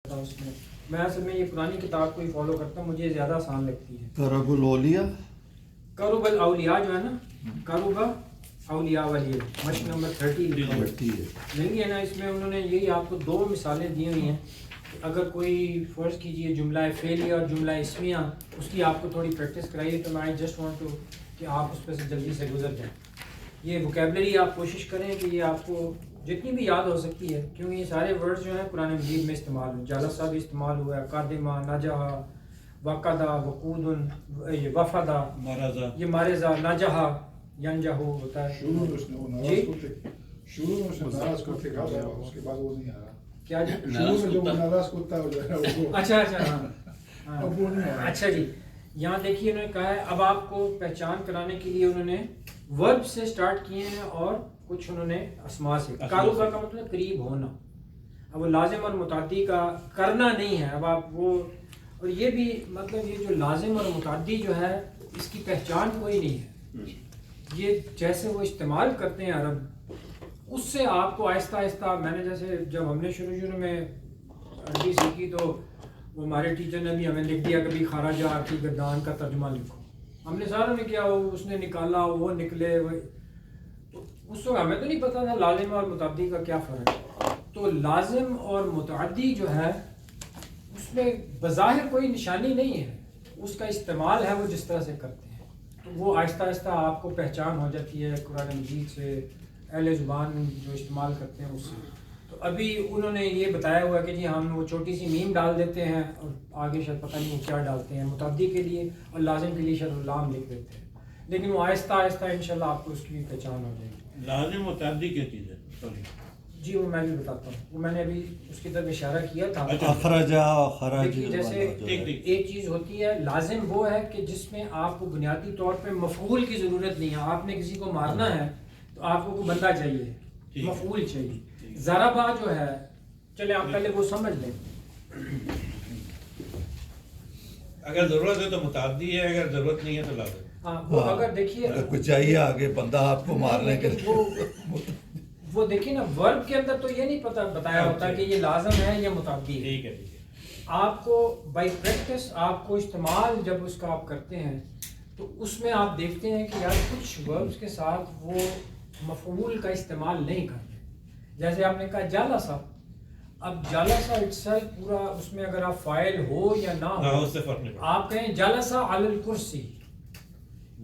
اس میں اصل میں یہ پرانی کتاب کو ہی فالو کرتا ہوں، مجھے زیادہ آسان لگتی ہے۔ کرب الاولیاء، کروب الاولیاء جو ہے نا، کروب اولیاء والی مشق نمبر 30 لکھا ہوا ہے نا، اس میں انہوں نے یہی آپ کو دو مثالیں دی ہوئی ہیں کہ اگر کوئی فرض کیجئے جملہ فعلیہ اور جملہ اسمیہ اس کی آپ کو تھوڑی پریکٹس کرائیے تو میں جسٹ وانٹ ٹو کہ آپ اس پہ سے جلدی سے گزر جائیں۔ یہ وکیبلری آپ کوشش کریں کہ یہ آپ کو جتنی بھی یاد ہو سکتی ہے، کیونکہ یہ سارے ورڈز جو ہیں قرآن مجید میں استعمال ہوئے، جالسہ بھی استعمال ہوا ہے، قادمہ، نجحہ، وقدہ، وقود، وفدہ، یہ مارزہ، نجحہ، ینجحو ہوتا ہے۔ شروع میں اس نے وہ ناراض کو شروع میں اس نے ناراض کو کہا تھا، اس کے بعد وہ نہیں آ رہا۔ کیا جی؟ شروع میں جو ناراض کتا ہو جائے وہ اچھا ہاں اب وہ نہیں آ رہا۔ اچھا جی، یہاں دیکھیے انہوں نے کہا ہے اب آپ کو پہچان کرانے کے لیے انہوں نے ورب سے سٹارٹ کیے ہیں اور کچھ انہوں نے اسما سے۔ کاروبا کا مطلب قریب ہونا، اب وہ لازم اور متعدی کا کرنا نہیں ہے۔ اب آپ وہ، اور یہ بھی مطلب یہ جو لازم اور متعدی جو ہے اس کی پہچان کوئی نہیں ہے، یہ جیسے وہ استعمال کرتے ہیں عرب، اس سے آپ کو آہستہ آہستہ، میں نے جیسے جب ہم نے شروع میں عربی سیکھی تو وہ ہمارے ٹیچر نے بھی ہمیں لکھ دیا کبھی خارجہ آتی گردان کا ترجمہ لکھو، ہم نے ساروں نے کیا، وہ اس نے نکالا، وہ نکلے، تو اس وقت ہمیں تو نہیں پتا تھا لازم اور متعدی کا کیا فرق ہے۔ تو لازم اور متعدی جو ہے اس میں بظاہر کوئی نشانی نہیں ہے، اس کا استعمال ہے وہ جس طرح سے کرتے ہیں، تو وہ آہستہ آہستہ آپ کو پہچان ہو جاتی ہے قرآن مجید سے، اہل زبان جو استعمال کرتے ہیں اس سے۔ تو ابھی انہوں نے یہ بتایا ہوا کہ جی ہم وہ چھوٹی سی میم ڈال دیتے ہیں اور آگے شاید پتہ نہیں وہ کیا ڈالتے ہیں، متعدی کے لیے اور لازم کے لیے شاید لام لکھ دیتے ہیں، لیکن وہ آہستہ آہستہ انشاءاللہ آپ کو اس کی بھی پہچان ہو جائے گی۔ لازم متعدی کیا چیز ہے؟ جی وہ میں بھی بتاتا ہوں، وہ میں نے ابھی اس کی طرف اشارہ کیا تھا۔ اخرجہ، خراج، دیکھیے جیسے ایک چیز ہوتی ہے لازم، وہ ہے کہ جس میں آپ کو بنیادی طور پہ مفعول کی ضرورت نہیں ہے، آپ نے کسی کو مارنا ہے تو آپ کو کوئی بندہ چاہیے، مفعول چاہیے۔ ضربہ جو ہے، چلے آپ پہلے وہ سمجھ لیں، اگر ضرورت ہے تو متعدی ہے، اگر ضرورت نہیں ہے تو لازم۔ ہاں وہ اگر دیکھیے اگر کچھ چاہیے آگے بندہ آپ کو مارنے کے لیے، وہ دیکھیے نا ورب کے اندر تو یہ نہیں پتہ بتایا ہوتا کہ یہ لازم ہے یا متعدی ہے۔ ٹھیک ہے ٹھیک ہے۔ آپ کو بائی پریکٹس آپ کو استعمال جب اس کا آپ کرتے ہیں تو اس میں آپ دیکھتے ہیں کہ یار کچھ وربز کے ساتھ وہ مفعول کا استعمال نہیں کرتے، جیسے آپ نے کہا جالسا، اب جالسا اٹسیلف پورا اس میں اگر آپ فاعل ہو یا نہ ہو، اس سے فرق نہیں پڑتا، آپ کہیں جالسا علی الکرسی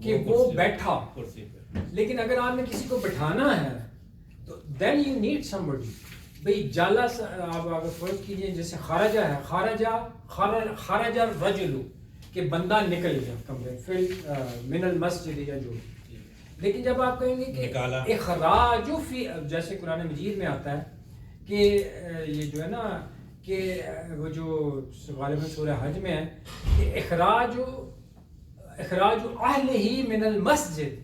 کہ وہ بیٹھا، کرسی پہ۔ لیکن اگر آپ نے کسی کو بٹھانا ہے تو دین یو نیڈ somebody، بھئی جالس، آپ اگر فرض کیجئے جیسے خارجہ ہے، خارجہ رجل کہ بندہ نکل گیا کمرے فی من المسجد یا جو، لیکن جب آپ کہیں گے کہ اخراج فی، جیسے قرآن مجید میں آتا ہے کہ یہ جو ہے نا کہ وہ جو غالباً سورہ حج میں ہے کہ اخراج اہل ہی من المسجد،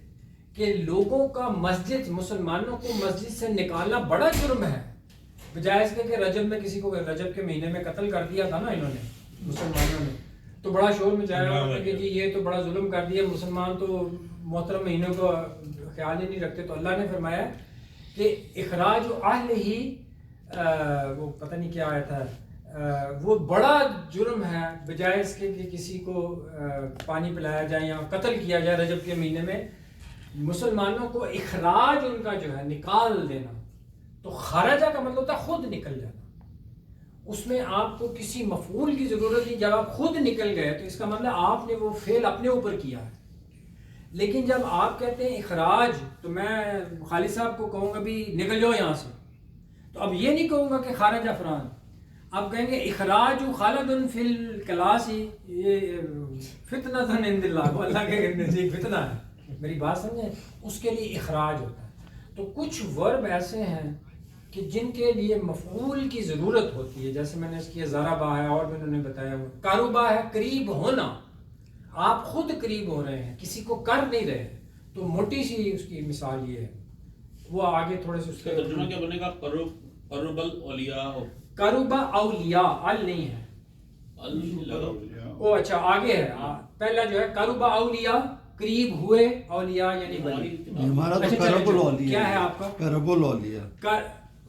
کہ لوگوں کا مسجد، مسلمانوں کو مسجد سے نکالنا بڑا جرم ہے، بجائے اس کے کہ رجب میں کسی کو رجب کے مہینے میں قتل کر دیا تھا نا انہوں نے، مسلمانوں نے تو بڑا شور مچایا ہوا کہ جی یہ تو بڑا ظلم کر دیا، مسلمان تو محترم مہینوں کو خیال ہی نہیں رکھتے، تو اللہ نے فرمایا کہ اخراج اہل ہی، وہ پتہ نہیں کیا آیا تھا، وہ بڑا جرم ہے بجائے اس کے کہ کسی کو پانی پلایا جائے یا قتل کیا جائے رجب کے مہینے میں، مسلمانوں کو اخراج ان کا جو ہے نکال دینا، تو خارجہ کا مطلب ہوتا ہے خود نکل جانا، اس میں آپ کو کسی مفعول کی ضرورت نہیں، جب آپ خود نکل گئے تو اس کا مطلب آپ نے وہ فعل اپنے اوپر کیا ہے۔ لیکن جب آپ کہتے ہیں اخراج، تو میں خالد صاحب کو کہوں گا بھی نکل جاؤ یہاں سے، تو اب یہ نہیں کہوں گا کہ خارج افران، اب کہیں گے اخراج خالد فی الکلاس، یہ فتنہ عند اللہ، وہ اللہ کے نزدیک فتنہ ہے، میری بات سمجھیں، اس کے لیے اخراج ہوتا ہے۔ تو کچھ ورب ایسے ہیں کہ جن کے لیے مفعول کی ضرورت ہوتی ہے، جیسے میں نے اس کی ضربہ ہے اور بھی انہوں نے بتایا ہوا، کاروبا ہے قریب ہونا، آپ خود قریب ہو رہے ہیں، کسی کو کر نہیں رہے، تو موٹی سی اس کی مثال یہ ہے، وہ آگے تھوڑے سے اس کے ترجمہ کیا بنے گا؟ قرب الاولیاء، کاروبا اولیاء، ال نہیں ہے، او اچھا آگے ہے، پہلا جو ہے کاروبا اولیاء، قریب ہوئے، اولیاء یعنی ولی، ہمارا تو کرب الاولیاء، کیا ہے آپ کا؟ کرب الاولیاء،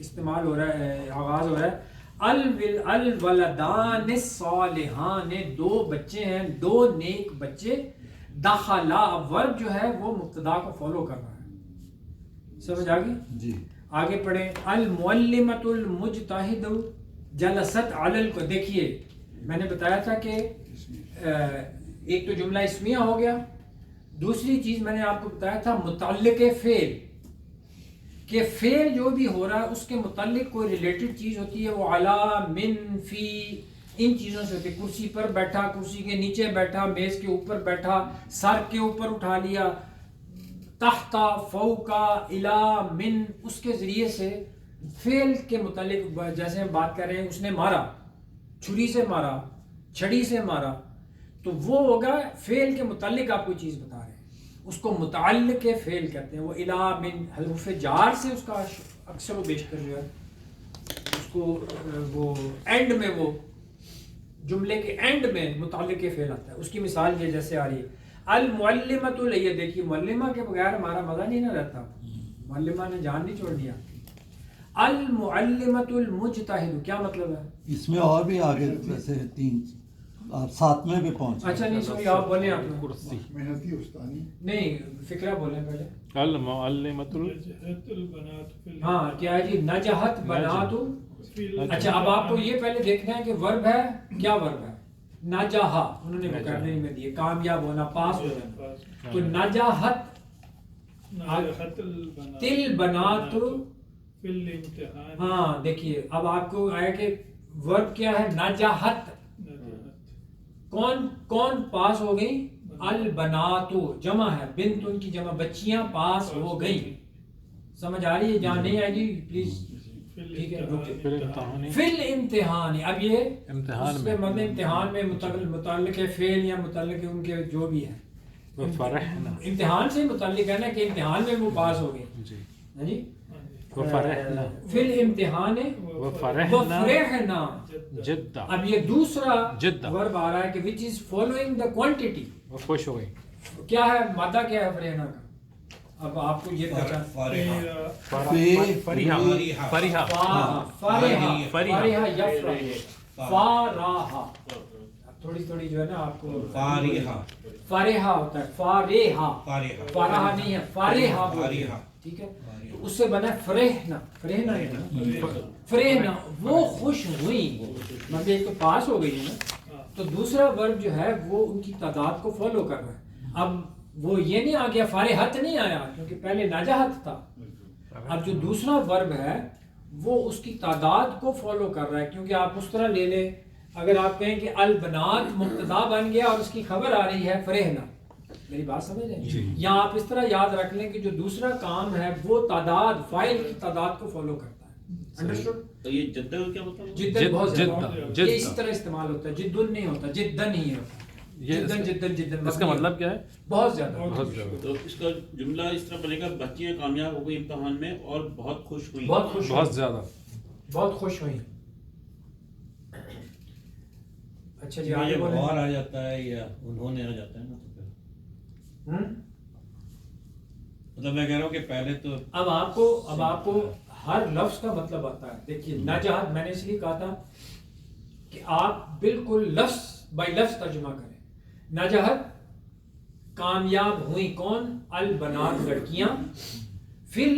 استعمال ہو رہا ہے, آغاز ہو رہا ہے. الولدان الصالحان, دو بچے ہیں, دو نیک بچے. دخلا, ورب جو ہے وہ مبتدا کو فالو کر رہا ہے. سمجھ آ گئی؟ جی. آگے پڑھیں. المعلمۃ المجتہد جلست علی کو. دیکھیے میں نے بتایا تھا کہ ایک تو جملہ اسمیہ ہو گیا, دوسری چیز میں نے آپ کو بتایا تھا متعلق فعل, کہ فعل جو بھی ہو رہا ہے اس کے متعلق کوئی ریلیٹڈ چیز ہوتی ہے, وہ علا, من, فی, ان چیزوں سے ہوتی ہے. کرسی پر بیٹھا, کرسی کے نیچے بیٹھا, میز کے اوپر بیٹھا, سر کے اوپر اٹھا لیا, تحتا, فوقا, الا, من, اس کے ذریعے سے فعل کے متعلق جیسے ہم بات کر رہے ہیں, اس نے مارا, چھری سے مارا, چھڑی سے مارا, تو وہ ہوگا فعل کے متعلق آپ کوئی چیز بتا رہے ہیں, اس کو متعلق فعل کہتے ہیں. وہ الا, من, حروف جار سے اس کا اکثر و بیشتر جو ہے اس کو وہ اینڈ میں, وہ جملے کے اینڈ میں متعلق فعل آتا ہے. اس کی مثال یہ جیسے آ رہی ہے المعلمۃ, یہ دیکھیے معلمہ کے بغیر ہمارا مزہ نہیں نہ رہتا, معلمہ نے جان نہیں چھوڑ دیا. المعلمۃ المجتہد کیا مطلب ہے؟ اس میں اور بھی آگے ویسے 3 آپ 7 پہ پہنچے. اچھا نہیں سوری, آپ بولیں. آپ کرسی. محنتی استانی. نہیں, فکرہ بولیں پہلے. المعلمۃ ہاں کیا ہے جی؟ نجحت بنات. اچھا اب آپ کو یہ پہلے دیکھنا ہے کہ ورب ہے, کیا ورب ہے؟ نجحا, انہوں نے وکیبلری میں دیے, کامیاب ہونا, پاس ہو جانا. تو نجحت تل بنات. ہاں دیکھیے اب آپ کو آیا کہ ورب کیا ہے؟ نجحت. کون پاس ہو گئی؟ البنات, جمع ہے, بنت ان کی جمع, بچیاں پاس ہو گئیں. سمجھ آ رہی ہے؟ جہاں نہیں آئے گی پلیز ٹھیک ہے فی الامتحان. اب یہ امتحان میں, مطلب امتحان میں متعلق فعل یا متعلق ان کے جو بھی ہے, امتحان سے متعلق ہے نا کہ امتحان میں وہ پاس ہو گئے. جی فی الامتحان وفرحنا جدا. اب یہ دوسرا جدا ورب آ رہا ہے کہ which is following the quantity. وہ خوش ہو گئی. کیا ہے مادہ, کیا ہے فرحنا کا؟ اب آپ کو یہ پہچان فریحہ فارحہ تھوڑی تھوڑی جو ہے نا آپ کو فارحہ ہوتا ہے, فارحہ نہیں ہے, فارحہ. ٹھیک ہے, تو اس سے بنا فرحنا. فرحنا وہ خوش ہوئی, مطلب ایک تو پاس ہو گئی ہے نا, تو دوسرا ورب جو ہے وہ ان کی تعداد کو فالو کر رہا ہے. اب وہ یہ نہیں آ گیا, فارحت نہیں آیا کیونکہ پہلے نجحت تھا. اب جو دوسرا ورب ہے وہ اس کی تعداد کو فالو کر رہا ہے, کیونکہ آپ اس طرح لے لیں, اگر آپ کہیں کہ البنات مبتدا بن گیا اور اس کی خبر آ رہی ہے فرحنا, میری بات سمجھ رہے ہیں؟ یا آپ اس طرح یاد رکھ لیں کہ جو دوسرا کام ہے وہ تعداد, فاعل کی تعداد کو فالو کرتا ہے. انڈرسٹوڈ؟ تو یہ جدہ کا کیا مطلب؟ جدن بہت زیادہ, یہ اسی طرح استعمال ہوتا ہے, جدن نہیں ہوتا, جدن ہی ہوتا. جدن اس کا مطلب کیا ہے؟ بہت زیادہ. تو اس کا جملہ اس طرح بنے گا, بچیاں کامیاب ہو گئی امتحان میں اور بہت خوش ہوئی. بہت خوش, بہت زیادہ, بہت خوش ہوئی. اچھا جی یہ بہار آ جاتا ہے یا انہوں نے آ جاتا ہے نا, تو پھر مطلب میں کہہ رہا ہوں کہ پہلے تو اب آپ کو ہر لفظ کا مطلب آتا ہے. دیکھیے نجحت میں نے اس لیے کہا تھا کہ آپ بالکل لفظ بائی لفظ ترجمہ کریں. نجحت کامیاب ہوئی, کون؟ البنات لڑکیاں, فل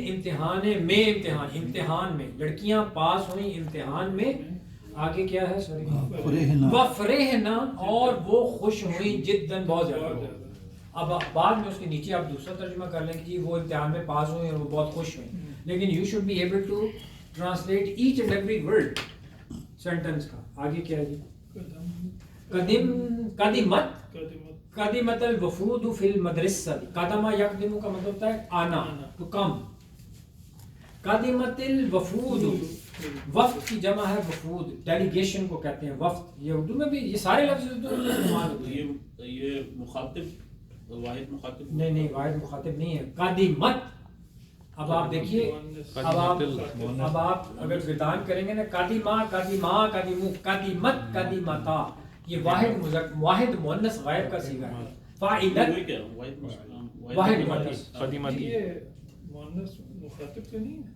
امتحان میں, امتحان میں لڑکیاں پاس ہوئیں امتحان میں. آگے کیا ہے؟ سوری, وفرحنا, اور وہ خوش ہوئیں جداً, بہت زیادہ. اب بعد میں اس کے نیچے آپ دوسرا ترجمہ کر لیں کہ جی وہ امتحان میں پاس ہوئیں اور وہ بہت خوش ہوئیں, لیکن you should be able to translate each and every word sentence کا. آگے کیا ہے جی؟ قدمت الوفود فی المدرسہ. قدمہ یقدم کا مطلب ہوتا ہے آنا, ٹو کم. قدمت الوفود, وفد کی جمع ہے وفود, ڈیلیگیشن کو کہتے ہیں وفد. یہ اردو میں بھی یہ سارے لفظ اردو میں استعمال ہوتے ہیں. یہ مخاطب, واحد مخاطب نہیں, واحد مخاطب نہیں ہے. قدمت, اب آپ دیکھیے, اب آپ اگر وردان کریں گے نا, قدیمہ, قدیمت, قدیمتا, یہ واحد مؤنث غائب کا صیغہ ہے. فاعلت واحد مؤنث, قدیمت. یہ مؤنث مخاطب تو نہیں ہے.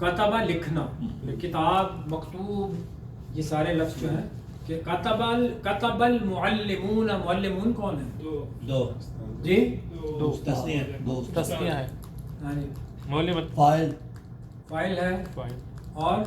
کتبہ لکھنا، کتاب، مکتوب، یہ سارے لفظ جو ہیں کہ کتب المعلمون، معلمون کون ہے؟ دو جی دو تسنیہ دو تسنیہ ہے، یعنی معلمت فائل فاعل ہے فاعل، اور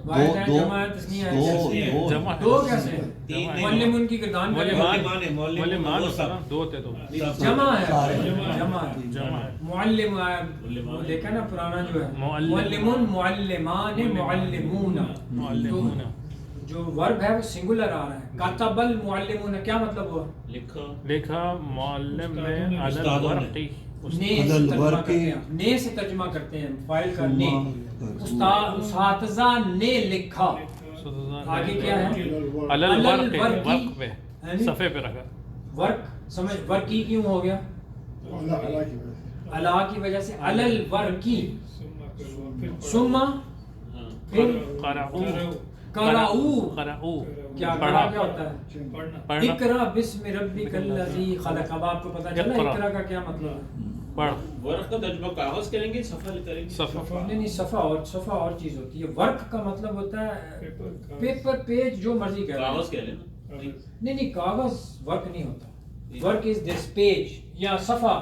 واحد ہے، جمع ہے، تسنیہ ہے، جمع ہے، دو کیسے ہیں؟ تین نہیں، معلمون کی گردان کریں، معلمان دو سب دو تھے تو جمع ہے، سارے۔ جمع ہے، جمع ہے، معلم ہے، دیکھا نا پرانا جو ہے معلمون، معلمان، معلمون، معلمون، تو جو ورب ہے وہ سنگولر آ رہا ہے. کتب المعلمون کیا مطلب ہوا؟ لکھا معلم نے علی استادوں نے. الورقی نے سے ترجمہ کرتے ہیں فائل کا نے. اساتذہ نے لکھا. آگے کیا ہے؟ علی الورقی، ورق پہ صفحے پہ رکھا. ورق سمجھ ورقی کیوں ہو گیا؟ اللہ کی وجہ سے. علی الورقی ثم پھر قرأو. کیا پڑھا کیا ہوتا ہے؟ اقرا بسم ربک الذی خلق. اب آپ کو پتہ چلا اقرا کا کیا مطلب ہے؟ پڑھ. ورق کا ترجمہ کاغذ کریں گے، صفحہ کریں گے. صفحہ نہیں، صفحہ اور چیز ہوتی ہے. ورق کا مطلب ہوتا ہے پیپر، پیج، جو مرضی کہہ کاغذ کہہ لینا. نہیں کاغذ ورق نہیں ہوتا. ورک از دس پیج یا صفحہ.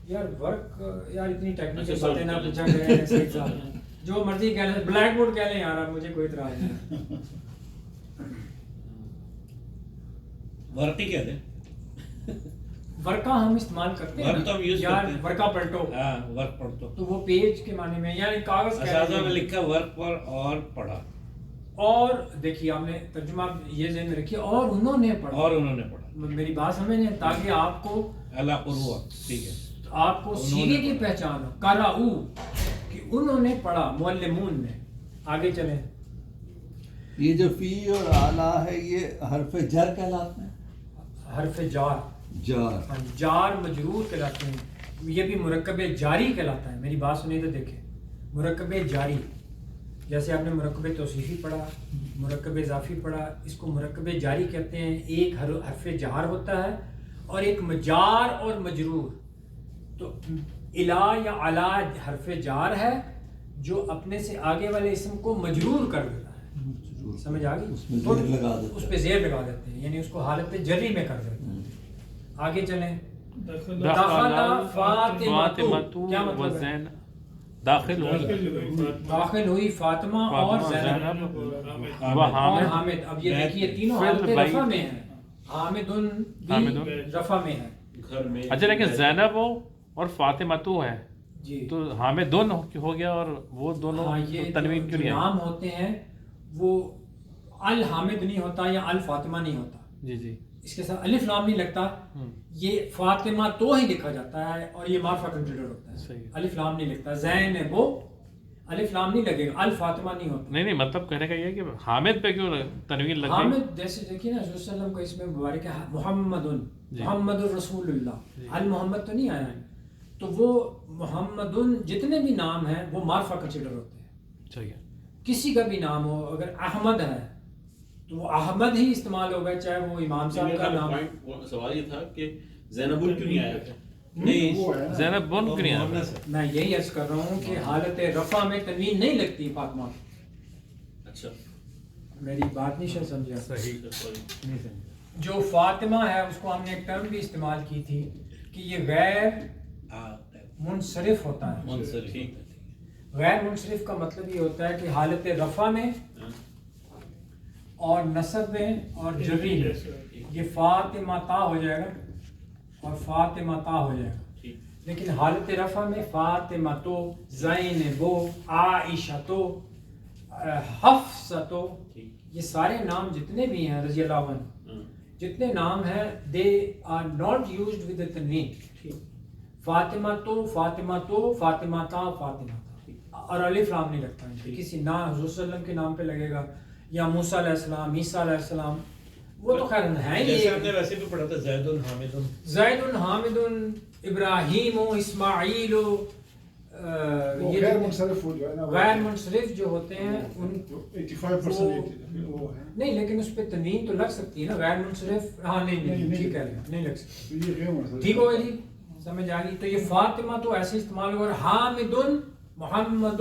یار ورک، یار اتنی ٹیکنیکل باتیں نہ پوچھا کریں سید صاحب. جو مرضی کہہ لیں، بلیک بورڈ کہہ لیں یار، مجھے کوئی اعتراض نہیں. ورقی کہتے ہیں. ورقہ ہم استعمال کرتے ہیں ورق تو ہم یوز یار، کرتے ہیں. ورقہ پلٹو ہاں ورق پڑھتو. تو وہ پیج کے معنی میں، یعنی کاغذ اساتذہ نے لکھا ورق پر اور پڑھا. اور دیکھیے آپ نے ترجمہ یہ ذہن میں رکھیے، اور انہوں نے پڑھا. اور انہوں نے پڑھا. میری بات سمجھیں تاکہ آپ کو اللہ قروا. ٹھیک ہے. آپ کو سیرے کی پہچان ہو. قرأو کہ انہوں نے پڑھا، معلمون نے. آگے چلیں. یہ جو فی اور اعلیٰ ہے یہ حرف جر کہلاتے ہیں. حرف جار، جار، جار مجرور کہلاتے ہیں. یہ بھی مرکب جاری کہلاتا ہے. میری بات سنیں تو دیکھیں، مرکب جاری جیسے آپ نے مرکب توصیفی پڑھا، مرکب اضافی پڑھا، اس کو مرکب جاری کہتے ہیں. ایک حرف جار ہوتا ہے اور ایک مجار اور مجرور. تو الا یا علا حرف جار ہے جو اپنے سے آگے والے اسم کو مجرور کر دیتا ہے. سمجھ آ گئی؟ اس میں زیر لگا دیتے ہیں. اس پہ زیر لگا دیتے ہیں، یعنی اس کو حالت جری میں کر دیتے ہیں. آگے چلیں. دخل فاطمہ، کیا مطلب ہے؟ داخل ہوئی، داخل ہوئی فاطمہ اور زینب وہ اور حامد. حامد. اب یہ دیکھیے تینوں حالت رفع میں ہیں. حامدن بھی رفع میں ہے. گھر میں. اچھا لیکن زینب ہو اور فاطمہ تو ہے جی تو حامد دونوں ہو گیا، اور وہ دونوں ہاں، یہ تنوین کیوں نہیں ہے؟ نام ہوتے ہیں وہ الحامد نہیں ہوتا یا الفاطمہ نہیں ہوتا. جی جی. اس کے ساتھ الف لام نہیں لگتا. یہ فاطمہ تو ہی لکھا جاتا ہے اور یہ معرفہ کنسیڈر ہوتا ہے. صحیح. الف لام نہیں لگتا. زینب وہ الف لام نہیں لگے گا، الفاطمہ نہیں ہوتا. نہیں مطلب کہنے کا یہ ہے کہ حامد پہ کیوں تنوین لگ گئی؟ حامد جیسے دیکھیے نا، رسول اللہ وسلم کا اس میں مبارک ہے محمد، محمد الرسول اللہ. المحمد تو نہیں آیا ہے. تو وہ محمد جتنے بھی نام ہیں وہ معرفہ کنسیڈر ہوتے ہیں. صحیح. کسی کا بھی نام ہو، اگر احمد ہے تو وہ احمد ہی استعمال ہوگا، چاہے وہ امام صاحب کا نام. سوال یہ تھا کہ زینب کیوں نہیں آیا تھا؟ نہیں زینب بن کیوں نہیں آیا؟ میں یہی عرض کر رہا ہوں کہ حالت رفع میں تنوین نہیں لگتی فاطمہ. اچھا میری بات نہیں شاید سمجھا. صحیح. جو فاطمہ ہے اس کو ہم نے ایک ٹرم بھی استعمال کی تھی کہ یہ غیر منصرف ہوتا ہے. غیر منصرف کا مطلب یہ ہوتا ہے کہ حالت رفع میں اور نصب میں اور جری میں یہ فاطمہ تا ہو جائے گا اور فاطمہ تا ہو جائے گا. لیکن حالت رفع میں فاطمہ تو، زینب و، عائشہ تو، حفصہ تو، یہ سارے نام جتنے بھی ہیں رضی اللہ عنہ، جتنے نام ہیں they are not used with تنوین. فاطمہ تو، فاطمہ تو، فاطمہ تا، فاطمہ تا، اور الف لام نہیں لگتا ہے. کسی نہ حضور صلی اللہ علیہ وسلم کے نام پہ لگے گا یا موسیٰ علیہ السلام، عیسیٰ علیہ السلام، وہ تو خیر ہیں. جیسے آپ نے ویسے بھی پڑھا تھا زید حامد. زید حامد ابراہیم اسماعیل. یہ غیر منصرف ہو جو ہے نا، غیر منصرف جو ہوتے ہیں ان 85% وہ ہے. نہیں، لیکن اس پہ تنوین تو لگ سکتی ہے نا. غیر منصرف، ہاں نہیں ٹھیک ہے، نہیں لگ سکتی. تو یہ غیر منصرف ٹھیک ہو گئی جی، سمجھ آ گئی. تو یہ فاطمہ تو ایسے استعمال ہوا. حامد محمد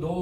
2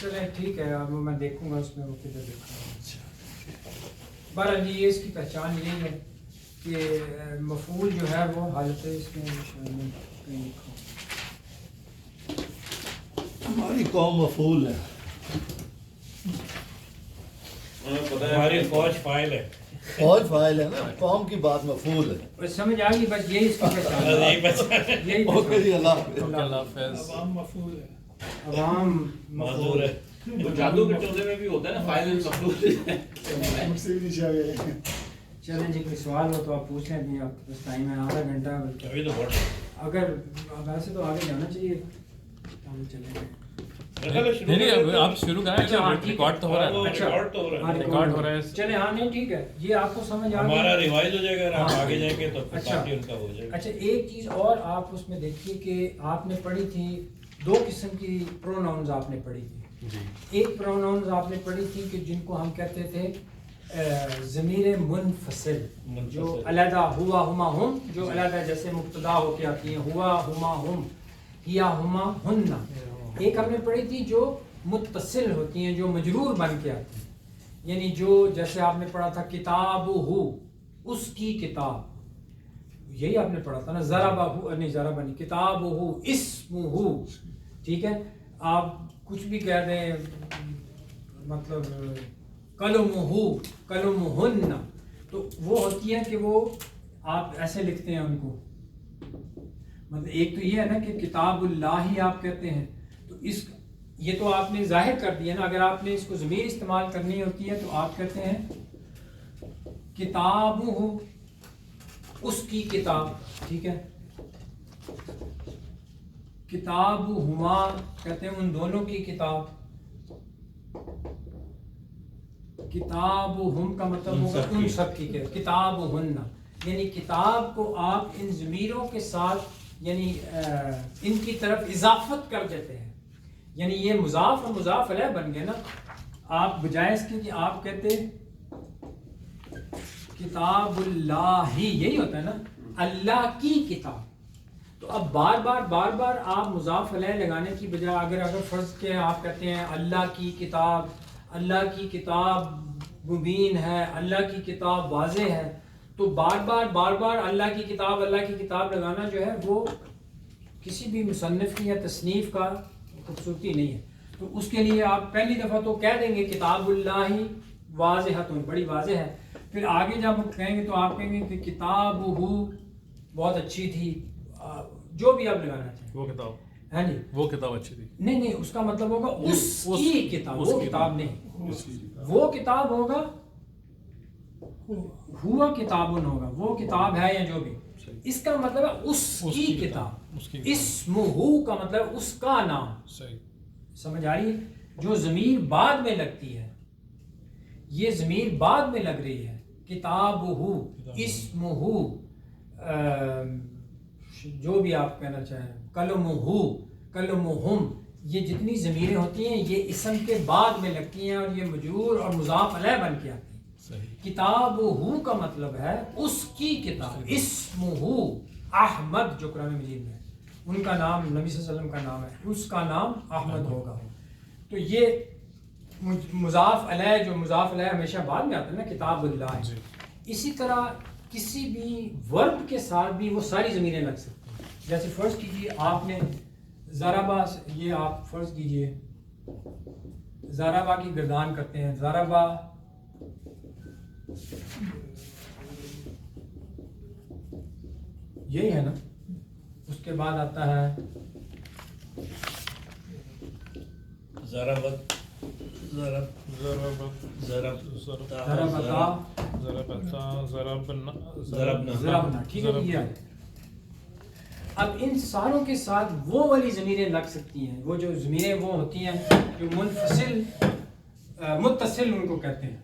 چلیں ٹھیک ہے، اب میں دیکھوں گا اس میں وہ کدھر لکھا ہے. بہرحال یہ اس کی پہچان یہی ہے کہ مفعول جو ہے وہ حالت اس میں کہیں لکھا ہو. ہماری قوم مفعول ہے، ہماری فوج فائل ہے. فوج فائل ہے نا، قوم کی بات مفعول ہے. بس سمجھ آ گئی، بس یہی اس کی پہچان ہے. یہی بچہ یہی اوکے جی، اللہ حافظ. اللہ حافظ. عوام مفعول ہے. عوام معذور ہے. وہ جادو کے ٹولے میں بھی ہوتا ہے نا فائل مخلوق. مجھ سے بھی نیچے آ گئے. چلیں جی، کوئی سوال ہو تو آپ پوچھ لیں. ابھی آپ بس ٹائم ہے آدھا گھنٹہ. ابھی تو بہت اگر ویسے تو آگے جانا چاہیے، ہم چلیں گے. نہیں نہیں، اب آپ شروع کریں. اچھا، ہاں، ٹھیک ہے. ریکارڈ تو ہو رہا ہے. اچھا، ریکارڈ تو ہو رہا ہے. ریکارڈ ہو رہا ہے. چلیں، ہاں نہیں ٹھیک ہے. یہ آپ کو سمجھ آ گئی. ہمارا ریوائز ہو جائے گا. اگر آپ ہاں. آگے جائیں گے تو پھر اچھا. کافی ان کا ہو جائے گا. اچھا، ایک چیز اور آپ اس میں دیکھیے کہ آپ نے پڑھی تھی 2 قسم کی پروناؤنز آپ نے پڑھی تھی. جی. ایک پروناؤنز آپ نے پڑھی تھی کہ جن کو ہم کہتے تھے ضمیر منفصل، جو علیحدہ ہوا ہما ہم، جو علیحدہ جیسے مبتدا ہو کے آتی ہیں، ہوا ہما ہم، ہیا ہما ہن. ایک ہم نے پڑھی تھی جو متصل ہوتی ہیں، جو مجرور بن کے آتی ہیں. یعنی جو جیسے آپ نے پڑھا تھا کتاب ہو، اس کی کتاب، یہی آپ نے پڑھا تھا نا. ضربہ ہو نہیں، ضربہ نہیں، کتاب ہو، اسم ہو. ٹھیک ہے، آپ کچھ بھی کہہ دیں، مطلب قلم ہو، قلم ہن، تو وہ ہوتی ہے کہ وہ آپ ایسے لکھتے ہیں ان کو. مطلب ایک تو یہ ہے نا کہ کتاب اللہ ہی آپ کہتے ہیں، تو اس یہ تو آپ نے ظاہر کر دیا نا. اگر آپ نے اس کو ضمیر استعمال کرنی ہوتی ہے تو آپ کہتے ہیں کتاب ہو، اس کی کتاب. ٹھیک ہے، کتاب ہما کہتے ہیں ان دونوں کی کتاب. کتاب ہم کا مطلب ہوگا ان سب کی کتاب ہن. یعنی کتاب کو آپ ان ضمیروں کے ساتھ یعنی ان کی طرف اضافت کر دیتے ہیں. یعنی یہ مضاف اور مضاف علیہ بن گئے نا. آپ بجائے اس کے کہ آپ کہتے کتاب اللہ ہی، یہی ہوتا ہے نا، اللہ کی کتاب. تو اب بار بار آپ مضاف علیہ لگانے کی بجائے اگر فرض کے آپ کہتے ہیں اللہ کی کتاب، اللہ کی کتاب مبین ہے، اللہ کی کتاب واضح ہے، تو بار بار اللہ کی کتاب لگانا جو ہے وہ کسی بھی مصنف کی یا تصنیف کا خوبصورتی نہیں ہے. تو اس کے لیے آپ پہلی دفعہ تو کہہ دیں گے کتاب اللہ واضحۃ، بڑی واضح ہے. پھر آگے جب ہم کہیں گے تو آپ کہیں گے کہ کتاب ہو بہت اچھی تھی، جو بھی آپ لگانا چاہیں. وہ کتاب، ہاں جی، وہ کتاب اچھی تھی. نہیں، اس کا مطلب ہوگا اس کی کتاب، وہ کتاب نہیں. وہ کتاب ہوگا، ہوا کتابن ہوگا، وہ کتاب ہے یا جو بھی. اس کا مطلب ہے اس کی کتاب. اسمہ کا مطلب اس کا نام. صحیح سمجھ آ رہی ہے؟ جو ضمیر بعد میں لگتی ہے، یہ ضمیر بعد میں لگ رہی ہے. کتاب ہو، اسم ہو، جو بھی آپ کہنا چاہیں، قلم ہو، قلم ہم، یہ جتنی ضمیریں ہوتی ہیں یہ اسم کے بعد میں لگتی ہیں اور یہ مجرور اور مضاف علیہ بن کے آتی ہیں. کتاب ہو کا مطلب ہے اس کی کتاب. اسم ہو احمد، جو قرآن مجید میں ان کا نام نبی صلی اللہ علیہ وسلم کا نام ہے، اس کا نام احمد ہوگا. تو یہ مضاف علیہ، جو مضاف علیہ ہمیشہ بعد میں آتا ہے نا، کتاب اللہ. اسی طرح کسی بھی ورب کے ساتھ بھی وہ ساری ضمیریں لگ سکتی ہیں. جیسے فرض کیجئے آپ نے ضربہ، یہ آپ فرض کیجئے ضربہ کی گردان کرتے ہیں، ضربہ یہی ہے نا. اس کے بعد آتا ہے ضربت، ضربنا. ٹھیک ہے یہ. اب ان ساروں کے ساتھ وہ والی ضمیریں لگ سکتی ہیں. وہ جو ضمیریں وہ ہوتی ہیں جو منفصل، متصل ان کو کہتے ہیں،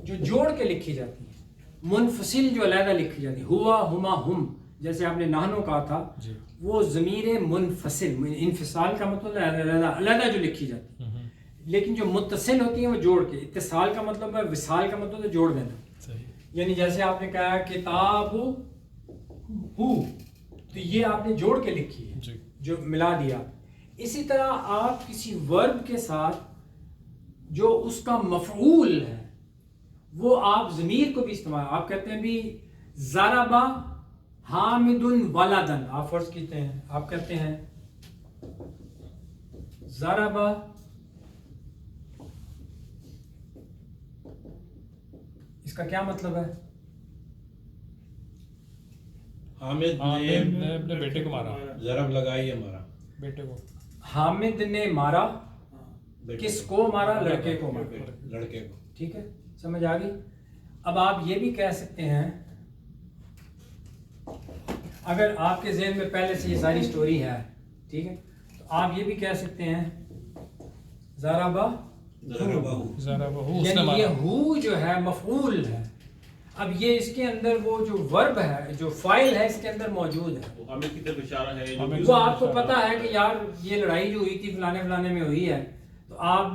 جو جوڑ کے لکھی جاتی ہیں. منفصل جو علیحدہ لکھی جاتی ہے، ہوا ہما ہم، جیسے آپ نے نحنو کہا تھا، وہ ضمیر منفصل، انفصال کا مطلب علیحدہ جو لکھی جاتی ہے. لیکن جو متصل ہوتی ہیں وہ جوڑ کے. اتصال کا مطلب ہے، وصال کا مطلب ہے جوڑ دینا. یعنی جیسے آپ نے کہا کتاب ہو، تو یہ آپ نے جوڑ کے لکھی ہے، جو ملا دیا. اسی طرح آپ کسی ورب کے ساتھ جو اس کا مفعول ہے وہ آپ ضمیر کو بھی استعمال، آپ کہتے ہیں بھی ضربا حامد ولدن، آپ فرض کہتے ہیں، آپ کہتے ہیں ضربا اس کا کیا مطلب ہے؟ حامد نے اپنے بیٹے کو مارا، ضرب لگائی ہے مارا بیٹے کو. حامد نے مارا، کس کو مارا؟ لڑکے کو مارا، لڑکے کو. ٹھیک ہے، سمجھ آ گئی. اب آپ یہ بھی کہہ سکتے ہیں، اگر آپ کے ذہن میں پہلے سے یہ ساری سٹوری ہے، ٹھیک ہے، تو آپ یہ بھی کہہ سکتے ہیں ضربہ، یعنی یہ ہو جو ہے مفعول ہے. اب یہ اس کے اندر وہ جو ورب ہے، جو فائل ہے، اس کے اندر موجود ہے. حامد کی طرف اشارہ ہے، وہ آپ کو پتا ہے کہ یار یہ لڑائی جو ہوئی تھی فلانے فلانے میں ہوئی ہے، تو آپ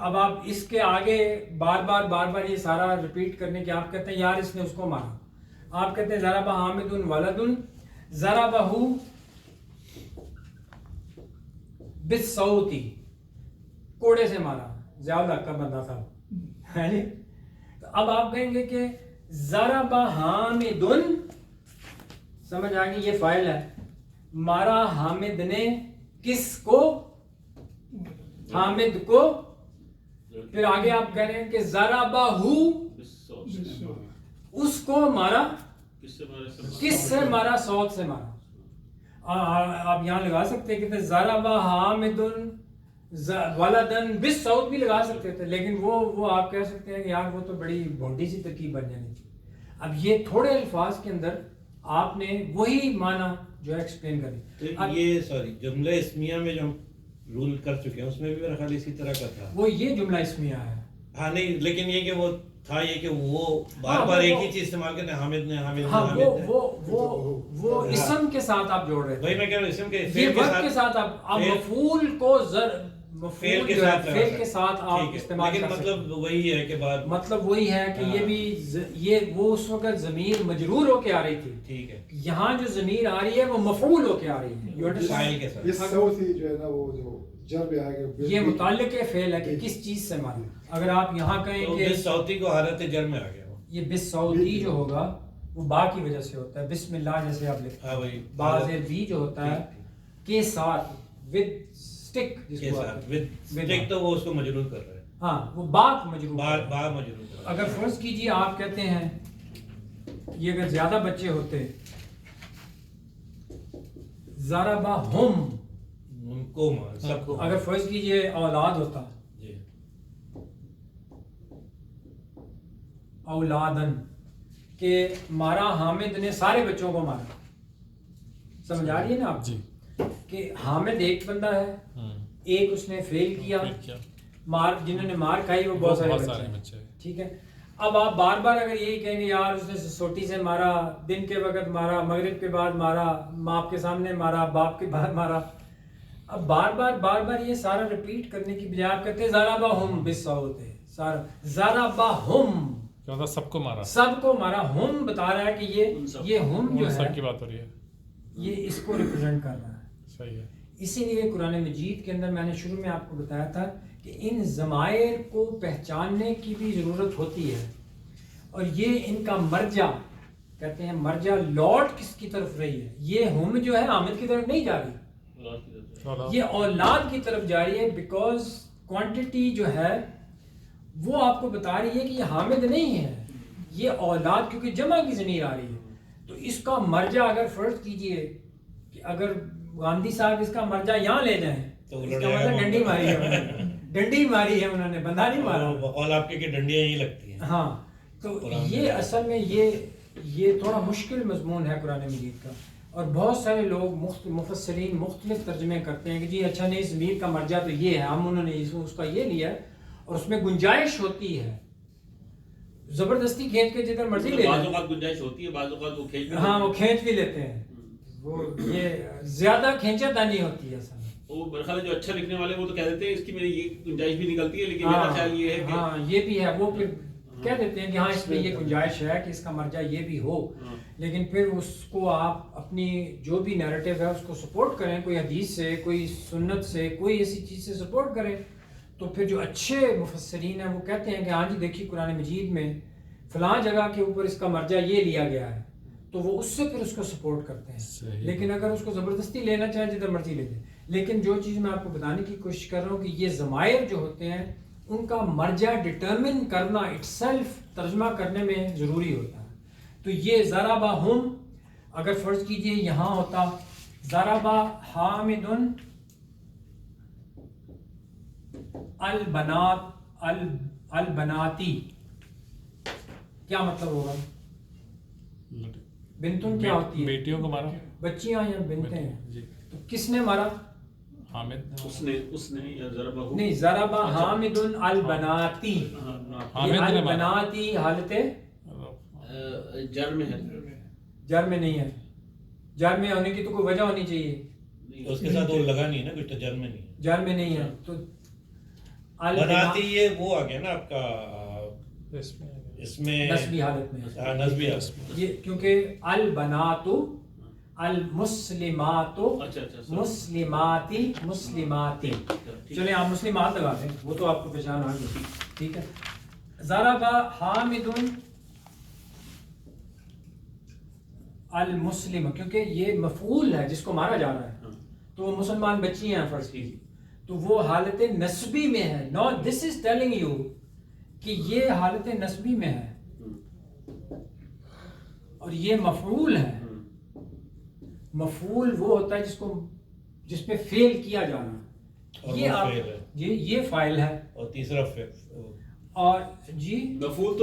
اب آپ اس کے آگے بار بار یہ سارا ریپیٹ کرنے کے آپ کہتے ہیں یار اس نے اس کو مارا. آپ کہتے ہیں ضربہ حامد ولد ضربہ بالصوت، کوڑے سے مارا، زیادہ کا بندہ تھا. تو اب آپ کہیں گے کہ ضرب حامد، سمجھ آ گئی، یہ فائل ہے، مارا حامد نے کس کو؟ حامد کو. پھر آگے آپ کہہ رہے ہیں کہ ضربہ اس کو مارا، کس سے مارا؟ صوت سے مارا. آپ یہاں لگا سکتے کہ ضربہ حامد ولدن بالصوت بھی لگا سکتے تھے، لیکن وہ آپ کہہ سکتے ہیں کہ یار وہ تو بڑی بھونڈی سی ترکیب بن جانی تھی. اب یہ تھوڑے الفاظ کے اندر آپ نے وہی معنی جو ہے ایکسپلین کری. یہ سوری جملہ اسمیہ میں جو رول کر چکے ہیں اس میں بھی میرا خیال اسی طرح کا تھا. وہ یہ جملہ اسمیہ ہے. ہاں نہیں، لیکن یہ کہ وہ تھا یہ کہ وہ بار ایک ہی چیز استعمال کرتے ہیں، حامد نے حامد نے حامد نے. وہ اسم کے ساتھ آپ جوڑ رہے وہی میں کہہ رہا ہوں، اسم کے یہ فعل ورب کے ساتھ آپ مفعول کو فعل کے ساتھ آپ استعمال لیکن کر سکتے ہیں. مطلب وہی ہے کہ بعد مطلب وہی ہے کہ یہ بھی یہ وہ اس وقت ضمیر مجرور ہو کے آ رہی تھی. ٹھیک ہے، یہاں جو ضمیر آ رہی ہے وہ مفعول ہو کے آ رہی ہے. فاعل کے ساتھ. یہ سوتی جو ہے نا وہ جو جر پہ آئے گا، یہ متعلق فعل ہے کہ کس چیز سے مارا. اگر آپ یہاں کہیں تو کہ بس صوتی کو حالت جر میں آ گیا وہ. یہ بالصوتی جو ہوگا وہ با کی وجہ سے ہوتا ہے، بسم اللہ جیسے آپ لکھتے ہاں وہی ہیں. با زیر بی جو ہوتا ہے کے ساتھ ود سٹک، جس کے کو ساتھ ود سٹک، تو وہ اس کو مجرور کر رہے ہیں. ہاں وہ با مجرور با ہے. با مجرور کر رہے ہیں. اگر فرض کیجیے آپ کہتے ہیں یہ اگر زیادہ بچے ہوتے ضربہم، ان کو مار سب کو. اگر فرض کیجیے اولاد ہوتا جی اولادن، کہ مارا حامد نے سارے بچوں کو مارا. سمجھ آ رہی ہے نا آپ جی کہ حامد ایک بندہ ہے، ایک اس نے فیل کیا، مار جنہوں نے مار کھائی وہ بہت سارے بچے ہیں. ٹھیک ہے، اب آپ بار بار اگر یہی کہیں گے یار اس نے سوٹی سے مارا، دن کے وقت مارا، مغرب کے بعد مارا، ماں کے سامنے مارا، باپ کے بعد مارا، اب بار بار یہ سارا ریپیٹ کرنے کی بجائے آپ کہتے ہیں ضربہم بالصوت، سارا ضربہم سب کو مارا، سب کو مارا. ہم بتا رہا ہے کہ یہ ہم جو ہے سب کی بات ہو رہی ہے، یہ اس کو ریپرزینٹ کر رہا ہے. صحیح ہے. اسی لیے قرآن مجید کے اندر میں نے شروع میں آپ کو بتایا تھا کہ ان ضمائر کو پہچاننے کی بھی ضرورت ہوتی ہے، اور یہ ان کا مرجع کہتے ہیں، مرجع لوٹ کس کی طرف رہی ہے. یہ ہم جو ہے حامد کی طرف نہیں جا رہی، یہ اولاد کی طرف جا رہی ہے، بیکاز کوانٹٹی جو ہے وہ آپ کو بتا رہی ہے کہ یہ حامد نہیں ہے، یہ اولاد، کیونکہ جمع کی ضمیر آ رہی ہے. تو اس کا مرجع اگر فرض کیجئے کہ اگر گاندھی صاحب اس کا مرجع یہاں لے جائیں تو اس کا مطلب ڈنڈی ماری ہے، ڈنڈی ماری ہے انہوں نے، بندہ نہیں مارا. اور آپ کے ڈنڈیاں ہی لگتی ہیں. ہاں، تو یہ اصل میں یہ تھوڑا مشکل مضمون ہے قرآن مجید کا، اور بہت سارے لوگ مفسرین مختلف ترجمے کرتے ہیں کہ جی اچھا نہیں، ضمیر کا مرجع تو یہ ہے، ہم انہوں نے اس کا یہ لیا ہے، اور اس میں گنجائش ہوتی ہے، زبردستی کھینچ کے جدھر مرضی لے بعض اوقات گنجائش ہوتی ہے، بعض اوقات وہ کھینچ، ہاں وہ کھینچ بھی لیتے ہیں، وہ یہ زیادہ کھینچا دانی ہوتی ہے اصل میں. وہ میرا خیال ہے جو اچھا لکھنے والے وہ تو کہہ دیتے ہیں اس کی میری یہ گنجائش بھی نکلتی ہے، لیکن میرا خیال یہ ہے کہ ہاں یہ بھی ہے، وہ پھر کہہ دیتے ہیں کہ ہاں اس میں یہ گنجائش ہے کہ اس کا مرجع یہ بھی ہو، لیکن پھر اس کو آپ اپنی جو بھی نیریٹو ہے اس کو سپورٹ کریں، کوئی حدیث سے، کوئی سنت سے، کوئی ایسی چیز سے سپورٹ کریں، تو پھر جو اچھے مفسرین ہیں وہ کہتے ہیں کہ ہاں جی دیکھیے قرآن مجید میں فلاں جگہ کے اوپر اس کا مرجع یہ لیا گیا ہے، تو وہ اس سے پھر اس کو سپورٹ کرتے ہیں. لیکن اگر اس کو زبردستی لینا چاہیں جدھر مرضی لے دیں. لیکن جو چیز میں آپ کو بتانے کی کوشش کر رہا ہوں کہ یہ ضمائر جو ہوتے ہیں ان کا مرجع ڈٹرمن کرنا اٹ سیلف ترجمہ کرنے میں ضروری ہوتا ہے. تو یہ ضربا ہم، اگر فرض کیجئے یہاں ہوتا ضربا حامد البنات البناتی، کیا مطلب ہوگا؟ بنتن کیا ہوتی ہے؟ بیٹیوں کو مارا. بچیاں یا بنتیں ہیں. جی تو کس نے مارا؟ حامد. اس نے یا ضربہ ہو نہیں، ضربا حامد البناتی. یہ البناتی حالت جر میں ہے، جر میں نہیں ہے. جر میں ہونے کی تو کوئی وجہ ہونی چاہیے. اس کے ساتھ وہ لگا نہیں ہے نا، کچھ تو جر میں نہیں ہے. جر میں نہیں ہے تو بناتی یہ وہ آ گیا نا آپ کا اس میں نسبی حالت میں. نسبی حالت میں. یہ کیونکہ البنات المسلمات مسلماتی مسلماتی. چلیں آپ مسلمات لگا دیں، وہ تو آپ کو پہچان آ گئی. ٹھیک ہے. ضربا حامد المسلم، کیونکہ یہ مفعول ہے جس کو مارا جا رہا ہے، تو وہ مسلمان بچی ہیں فرض کیجیے، تو وہ حالت نسبی میں ہے. نو دس از ٹیلنگ یو کہ یہ حالت نسبی میں ہے اور یہ مفعول ہے. مفعول وہ ہوتا ہے جس پہ فعل کیا جانا. یہ آپ یہ فاعل ہے اور تیسرا اور جی مفعول تو